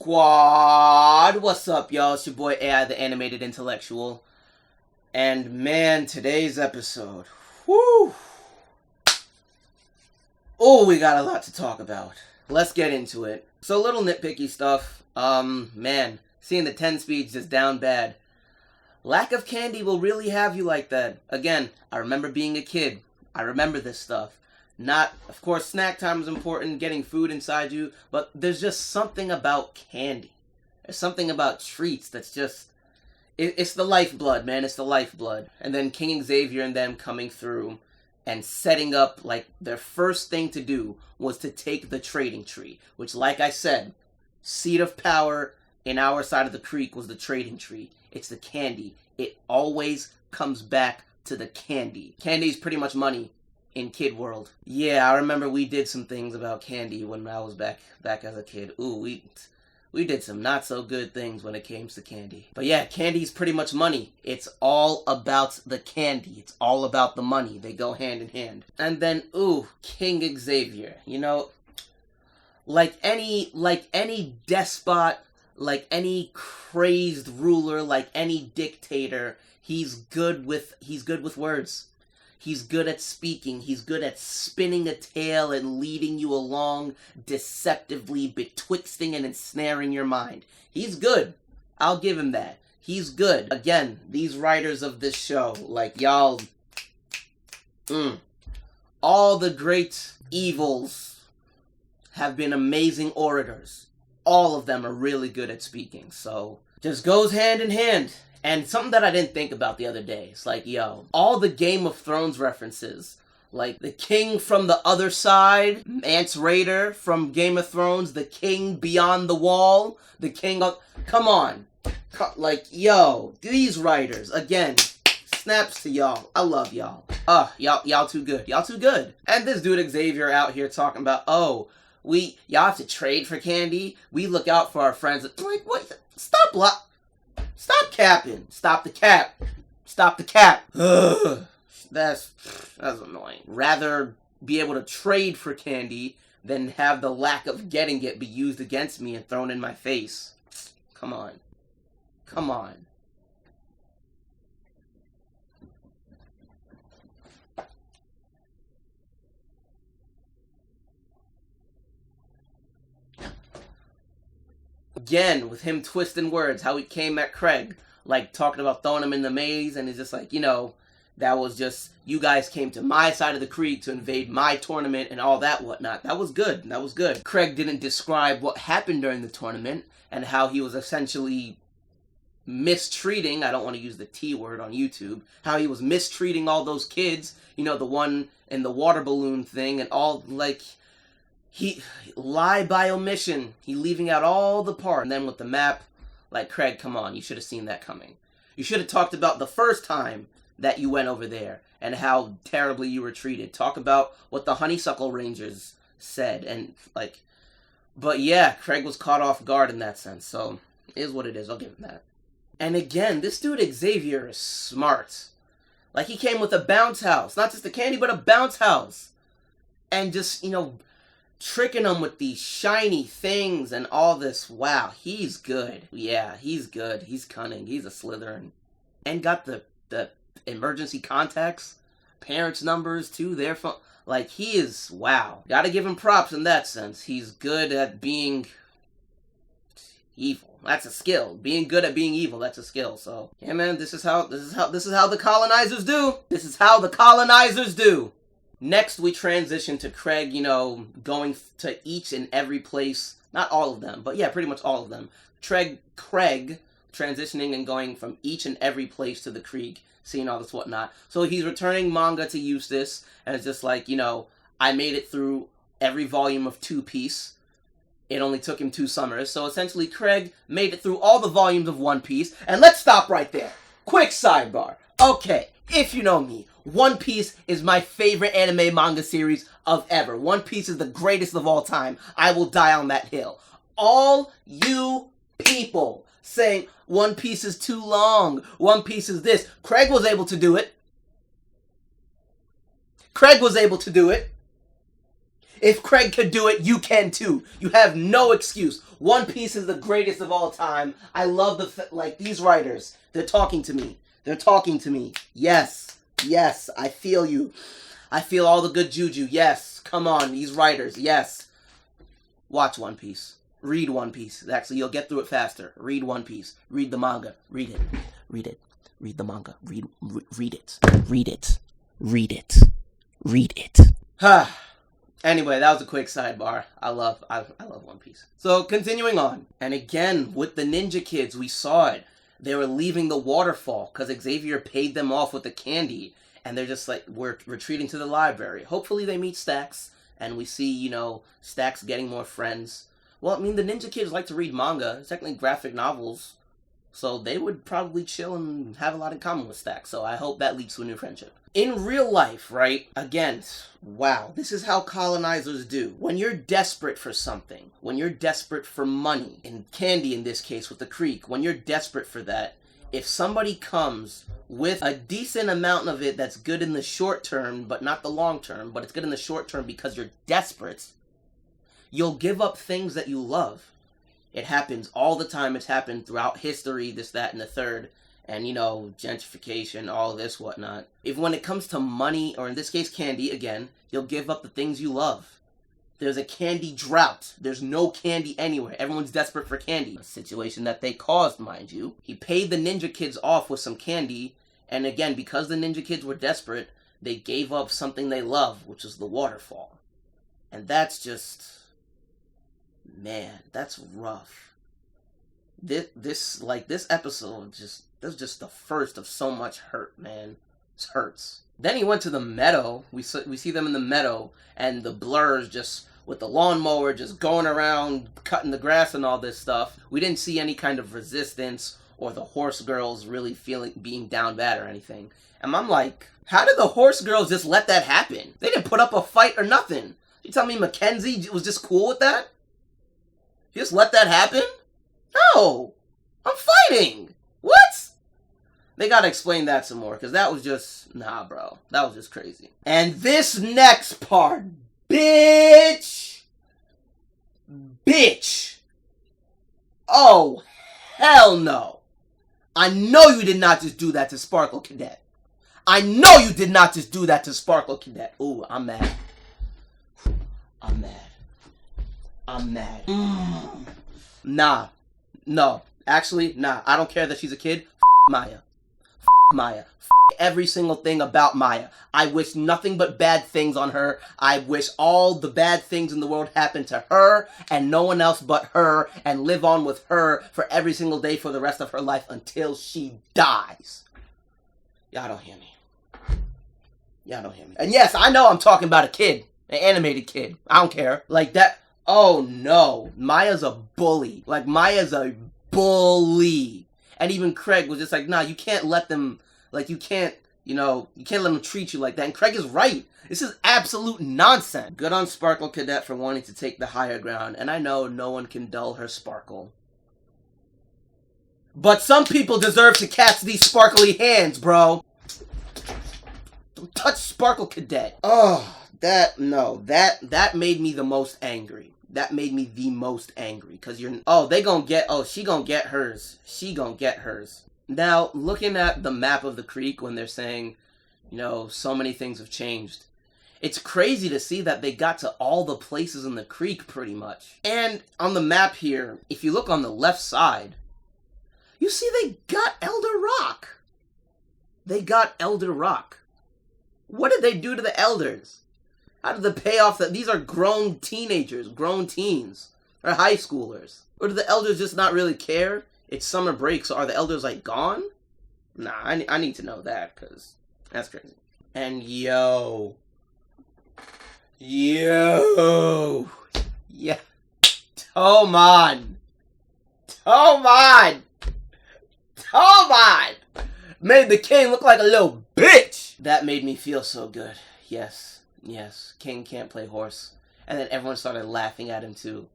Squad! What's up, y'all? It's your boy AI, the Animated Intellectual. And man, today's episode. Whew! Oh, we got a lot to talk about. Let's get into it. So, a little nitpicky stuff. Man, seeing the 10 speeds just down bad. Lack of candy will really have you like that. Again, I remember being a kid. I remember this stuff. Of course, snack time is important, getting food inside you, but there's just something about candy. There's something about treats that's just, it's the lifeblood, man, it's the lifeblood. And then King Xavier and them coming through and setting up, like, their first thing to do was to take the trading tree, which, like I said, seat of power in our side of the creek was the trading tree. It's the candy. It always comes back to the candy. Candy's pretty much money in kid world. Yeah, I remember we did some things about candy when I was back as a kid. Ooh, we did some not so good things when it came to candy. But yeah, candy's pretty much money. It's all about the candy. It's all about the money. They go hand in hand. And then, ooh, King Xavier. You know, like any despot, like any crazed ruler, like any dictator, he's good with words. He's good at speaking. He's good at spinning a tale and leading you along deceptively, betwixting and ensnaring your mind. He's good. I'll give him that. He's good. Again, these writers of this show, like y'all, all the great evils have been amazing orators. All of them are really good at speaking, so just goes hand in hand. And something that I didn't think about the other day, it's like, yo, all the Game of Thrones references, like the king from the other side, Mance Rayder from Game of Thrones, the king beyond the wall, the king of, come on, like, yo, these writers, again, snaps to y'all. I love y'all. Y'all too good. Y'all too good. And this dude Xavier out here talking about, y'all have to trade for candy. We look out for our friends. Like, what? Stop capping. Stop the cap. Stop the cap. Ugh. That's annoying. Rather be able to trade for candy than have the lack of getting it be used against me and thrown in my face. Come on. Come on. Again, with him twisting words, how he came at Craig, like talking about throwing him in the maze, and it's just like, you know, that was just, you guys came to my side of the creek to invade my tournament and all that whatnot. That was good. That was good. Craig didn't describe what happened during the tournament and how he was essentially mistreating, I don't want to use the T word on YouTube, how he was mistreating all those kids, you know, the one in the water balloon thing and all, like, he lie by omission. He leaving out all the part. And then with the map, like, Craig, come on, you should have seen that coming. You should have talked about the first time that you went over there and how terribly you were treated. Talk about what the Honeysuckle Rangers said and, like, but yeah, Craig was caught off guard in that sense. So, it is what it is. I'll give him that. And again, this dude Xavier is smart. Like, he came with a bounce house. Not just a candy, but a bounce house. And just, you know, tricking them with these shiny things and all this. Wow, he's good. Yeah, he's good. He's cunning. He's a Slytherin. And got the emergency contacts, parents' numbers to their phone. Like, he is, wow. Gotta give him props in that sense. He's good at being evil. That's a skill. Being good at being evil, that's a skill. So, yeah, man, this is how the colonizers do. This is how the colonizers do. Next, we transition to Craig, you know, going to each and every place. Not all of them, but yeah, pretty much all of them. Craig transitioning and going from each and every place to the creek, seeing all this whatnot. So he's returning manga to Eustace, and it's just like, you know, I made it through every volume of Two Piece. It only took him 2 summers. So essentially, Craig made it through all the volumes of One Piece. And let's stop right there. Quick sidebar. Okay, if you know me, One Piece is my favorite anime manga series of ever. One Piece is the greatest of all time. I will die on that hill. All you people saying One Piece is too long, One Piece is this. Craig was able to do it. If Craig could do it, you can too. You have no excuse. One Piece is the greatest of all time. I love these writers. They're talking to me. They're talking to me. Yes. Yes. I feel you. I feel all the good juju. Yes. Come on, these writers. Yes. Watch One Piece. Read One Piece. Actually, you'll get through it faster. Read One Piece. Read the manga. Read it. Read it. Read the manga. Read it. Read it. Read it. Read it. Ha. Anyway, that was a quick sidebar. I love One Piece. So, continuing on. And again, with the Ninja Kids, we saw it. They were leaving the waterfall because Xavier paid them off with the candy. And they're just like, we're retreating to the library. Hopefully they meet Stax. And we see, Stax getting more friends. Well, I mean, the Ninja Kids like to read manga. It's technically graphic novels. So they would probably chill and have a lot in common with Stax. So I hope that leads to a new friendship. In real life, right? Again, wow, this is how colonizers do. When you're desperate for something, when you're desperate for money, and candy in this case with the creek, when you're desperate for that, if somebody comes with a decent amount of it that's good in the short term, but not the long term, but it's good in the short term because you're desperate, you'll give up things that you love. It happens all the time. It's happened throughout history, this, that, and the third. And, gentrification, all this, whatnot. If when it comes to money, or in this case candy, again, you'll give up the things you love. There's a candy drought. There's no candy anywhere. Everyone's desperate for candy. A situation that they caused, mind you. He paid the Ninja Kids off with some candy. And again, because the Ninja Kids were desperate, they gave up something they love, which is the waterfall. And that's just... man, that's rough. This episode that's just the first of so much hurt, man. It hurts. Then he went to the meadow. We see them in the meadow, and the Blurs just with the lawnmower just going around cutting the grass and all this stuff. We didn't see any kind of resistance or the horse girls really being down bad or anything. And I'm like, how did the horse girls just let that happen? They didn't put up a fight or nothing. You tell me Mackenzie was just cool with that? Just let that happen? No! I'm fighting! What? They gotta explain that some more, because that was just... nah, bro. That was just crazy. And this next part... bitch! Bitch! Oh, hell no! I know you did not just do that to Sparkle Cadet. I know you did not just do that to Sparkle Cadet. Ooh, I'm mad. I'm mad. I'm mad. Nah. No. Actually, nah. I don't care that she's a kid. Maya. Maya. Every single thing about Maya. I wish nothing but bad things on her. I wish all the bad things in the world happen to her and no one else but her, and live on with her for every single day for the rest of her life until she dies. Y'all don't hear me. Y'all don't hear me. And yes, I know I'm talking about a kid. An animated kid. I don't care. Like that. Oh no. Maya's a bully. Like, Maya's a bully. And even Craig was just like, nah, you can't let them, like, you can't let them treat you like that. And Craig is right. This is absolute nonsense. Good on Sparkle Cadet for wanting to take the higher ground. And I know no one can dull her sparkle. But some people deserve to catch these sparkly hands, bro. Don't touch Sparkle Cadet. Oh, that made me the most angry. That made me the most angry. Because she gonna get hers. She gonna get hers. Now, looking at the map of the creek when they're saying, so many things have changed. It's crazy to see that they got to all the places in the creek pretty much. And on the map here, if you look on the left side, you see they got Elder Rock. They got Elder Rock. What did they do to the elders? How did the payoff that these are grown teenagers, grown teens, or high schoolers? Or do the elders just not really care? It's summer break, so are the elders like gone? Nah, I need to know that, because that's crazy. And yeah, Toman, made the king look like a little bitch. That made me feel so good. Yes, King can't play horse. And then everyone started laughing at him too.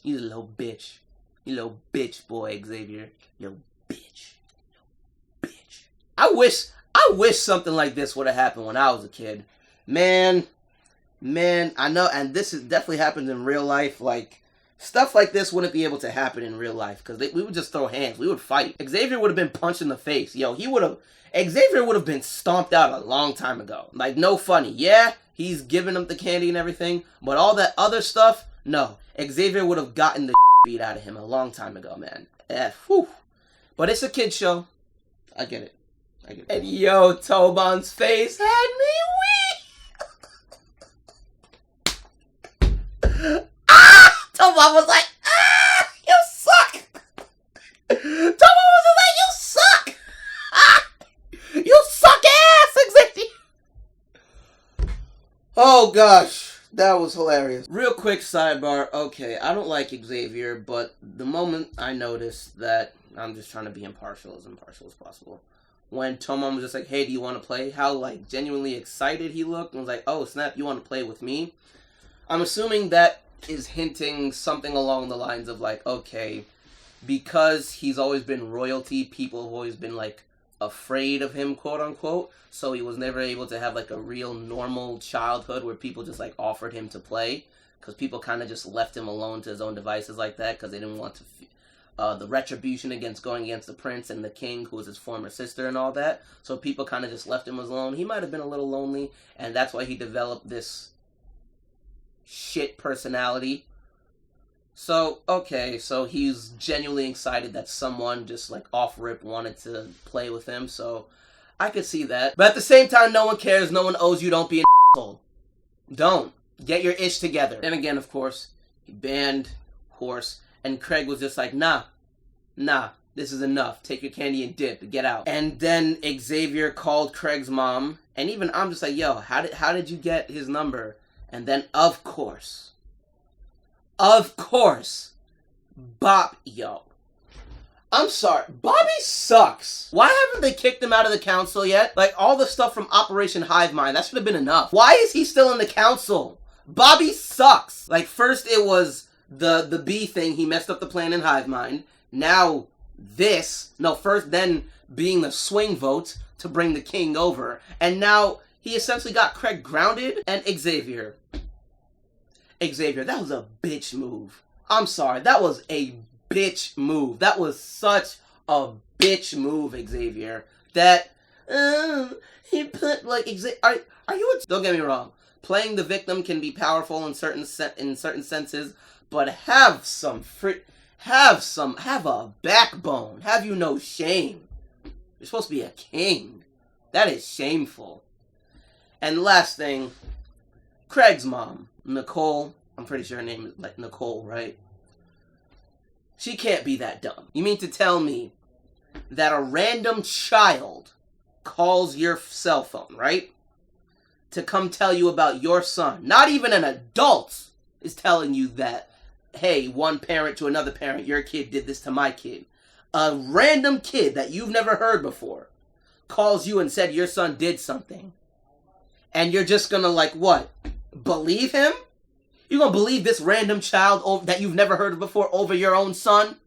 He's a little bitch. You little bitch, boy, Xavier. Little bitch. I wish something like this would have happened when I was a kid. Man, Man, I know, and this is definitely happens in real life. Like, stuff like this wouldn't be able to happen in real life because we would just throw hands. We would fight. Xavier would have been punched in the face. Yo, Xavier would have been stomped out a long time ago. Like, no funny. Yeah, he's giving them the candy and everything, but all that other stuff, no. Xavier would have gotten the beat out of him a long time ago, man. Whew. But it's a kid's show. I get it. And yo, Tobon's face had me weak. Ah! Tobon was like, ah! You suck! Tobon was like, you suck! Ah! You suck ass, Xavier! Oh gosh, that was hilarious. Real quick sidebar, okay, I don't like Xavier, but the moment I noticed that, I'm just trying to be impartial as possible. When Toman was just like, hey, do you want to play? How, like, genuinely excited he looked. And was like, oh, snap, you want to play with me? I'm assuming that is hinting something along the lines of, like, okay, because he's always been royalty, people have always been, like, afraid of him, quote-unquote. So he was never able to have, like, a real normal childhood where people just, like, offered him to play. Because people kind of just left him alone to his own devices like that because they didn't want to... the retribution against going against the prince and the king, who was his former sister and all that. So people kind of just left him alone. He might have been a little lonely, and that's why he developed this shit personality. So, okay, so he's genuinely excited that someone just, like, off-rip wanted to play with him, so I could see that. But at the same time, no one cares, no one owes you, don't be an asshole. Don't. Get your ish together. And again, of course, he banned Horse. And Craig was just like, nah, this is enough. Take your candy and dip, get out. And then Xavier called Craig's mom, and even I'm just like, yo, how did you get his number? And then, of course, yo. I'm sorry, Bobby sucks. Why haven't they kicked him out of the council yet? Like, all the stuff from Operation Hive Mind, that should have been enough. Why is he still in the council? Bobby sucks. Like, first it was the bee thing, he messed up the plan in Hive Mind. Now this, first then being the swing vote to bring the king over. And now he essentially got Craig grounded. And Xavier, that was a bitch move. I'm sorry, that was a bitch move. That was such a bitch move, Xavier. That, he put, like, are you don't get me wrong. Playing the victim can be powerful in certain senses, but have a backbone. Have you no shame? You're supposed to be a king. That is shameful. And last thing, Craig's mom, Nicole, I'm pretty sure her name is like Nicole, right? She can't be that dumb. You mean to tell me that a random child calls your cell phone, right? To come tell you about your son. Not even an adult is telling you that, hey, one parent to another parent, your kid did this to my kid. A random kid that you've never heard before calls you and said your son did something. And you're just gonna, like, what? Believe him? You're gonna believe this random child that you've never heard of before over your own son?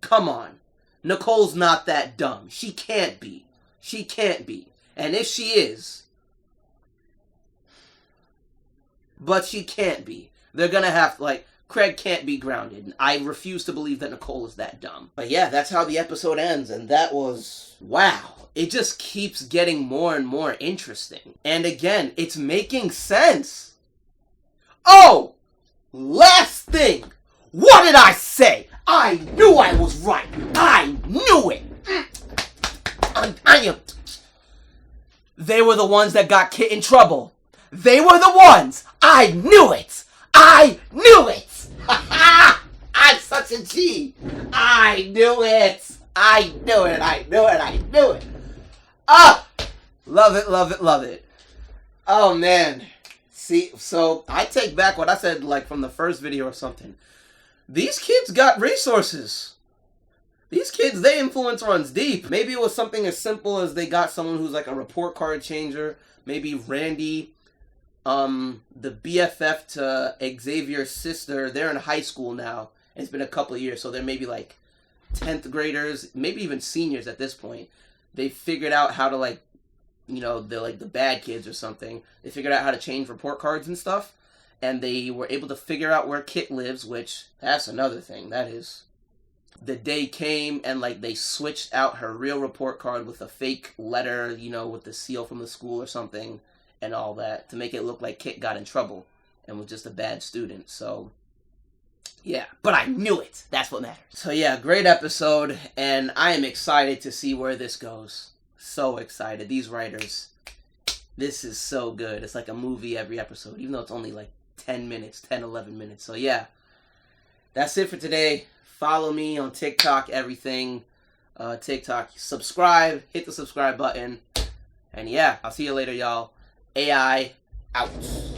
Come on. Nicole's not that dumb. She can't be. And if she is, but she can't be, they're gonna have, like, Craig can't be grounded. I refuse to believe that Nicole is that dumb. But yeah, that's how the episode ends, and that was... wow. It just keeps getting more and more interesting. And again, it's making sense. Oh! Last thing! What did I say? I knew I was right! I knew it! I am... They were the ones that got Kit in trouble. They were the ones! I knew it! I knew it! I'm such a G! I knew it! I knew it! Ah! Love it. Oh, man. See, so I take back what I said, like, from the first video or something. These kids got resources. These kids, their influence runs deep. Maybe it was something as simple as they got someone who's, like, a report card changer. Maybe Randy... the BFF to Xavier's sister, they're in high school now. It's been a couple of years, so they're maybe like 10th graders, maybe even seniors at this point. They figured out how to, like, they're like the bad kids or something. They figured out how to change report cards and stuff, and they were able to figure out where Kit lives, which, that's another thing. That is, the day came and like they switched out her real report card with a fake letter, with the seal from the school or something and all that, to make it look like Kit got in trouble and was just a bad student. So yeah, but I knew it. That's what matters. So yeah, great episode, and I am excited to see where this goes. So excited. These writers, this is so good. It's like a movie every episode, even though it's only like 10 minutes, 10, 11 minutes. So yeah, that's it for today. Follow me on TikTok, everything. TikTok, subscribe, hit the subscribe button. And yeah, I'll see you later, y'all. AI out.